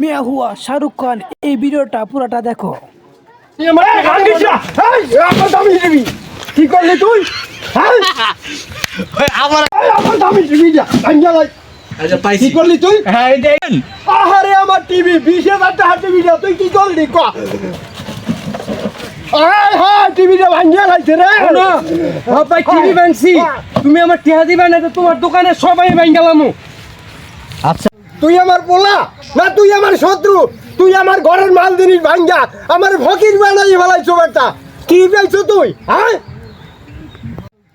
মিয়া হুয়া শাহরুখ খান এই ভিডিওটা পুরোটা দেখো। কি করলি তুই? কি করলি তুই? আহারে আমার টিভি 20,000 টাকা টিভিটা তুই কি করলি ক? টিভিটা ভাঙিয়া লাগছে রে। টিভি ভাঙছি, তুমি আমার টিহা দিবা না তো তোমার দোকানে সবাই ভাঙ গেলাম। আচ্ছা তুই আমার পোলা না তুই আমার শত্রু? তুই আমার ঘরের মাল জিনিস ভাঙ্গা আমার ফকির বানাই ফেলাইছো বেটা। কি পেয়েছো তুই? হ্যাঁ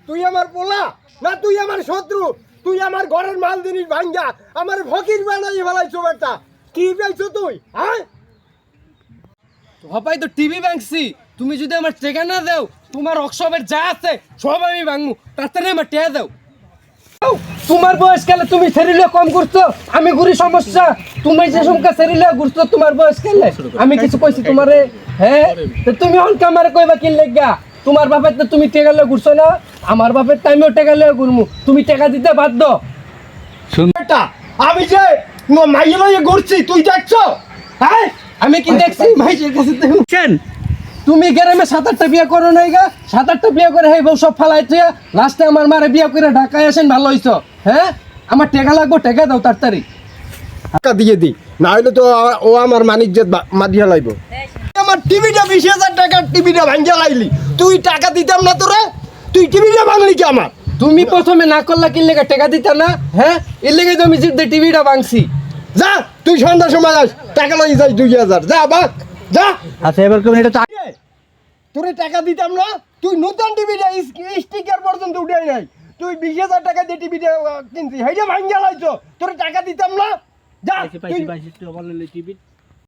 তুই আমার পোলা না তুই আমার শত্রু? তুই আমার ঘরের মাল জিনিস ভাঙ্গা আমার ফকির বানাই ফেলাইছো বেটা। কি পেয়েছো তুই? হ্যাঁ হপাই তো টিভি ভাঙছি, তুমি যদি আমার টেকা না দাও তোমার অক্সবের যা আছে সব আমি ভাঙবো, তাড়াতাড়ি আমার টেকা দাও। তোমার বয়স কালে তুমি শরীরে কম করছো, আমি ঘুরি সমস্যা। তুমি যে সংখ্যা শরীরে ঘুরছো তোমার বয়স কালে আমি কিছু কইছি তোমারে? হ্যাঁ তো তুমি অনকে আমারে কইবা কি লাগা? তোমার বাপের তো তুমি টেকা লয়ে ঘুরছো না, আমার বাপের তো আমিও টেকা লয়ে ঘুরমু। তুমি টেকা দিতে বাধ্য। বেটা আমি যে মাইয়া লইয়ে ঘুরছি তুই দেখছো? হ্যাঁ আমি কি দেখছি মাইজের কাছে দেখছেন? তুমি গ্রামে 7-8টা বিয়ে করো নাই গা? 7-8টা বিয়ে করে হেই বউ সব ফালাইছে, লাস্টে আমার মারে বিয়ে করে ঢাকায় আসেন, ভালো হইছো? হ্যাঁ আমার টাকা লাগবো, টাকা দাও তাড়াতাড়ি। টাকা দিয়ে দি, না হলে তো ও আমার মানিজ্জত মাদিয়া লাইব। আমার টিভিটা 20,000 টাকার টিভিটা ভাঙ্গিয়া লাইলি, তুই টাকা দিতাম না তোরে? তুই টিভিটা ভাঙলি কি আমার? তুমি প্রথমে না করলা কি লেগে টাকা দিতা না? হ্যাঁ এর লেগে তো আমি জিদ্দে টিভিটা ভাঙছি। যা তুই সন্ধ্যার সময় আস, টাকা লই যাই 2,000। যা বাক যা। আচ্ছা এবার কোন এটা তোরে টাকা দিতাম না? তুই নতুন টিভিটা স্টিকার পর্যন্ত উঠাই নাই, তুই 20,000 টাকা দিয়ে টিভিটা কিনছি, হেইটা ভাঙ্গিয়া লাইছো। তোরে টাকা দিতাম না? যা তুই টিভি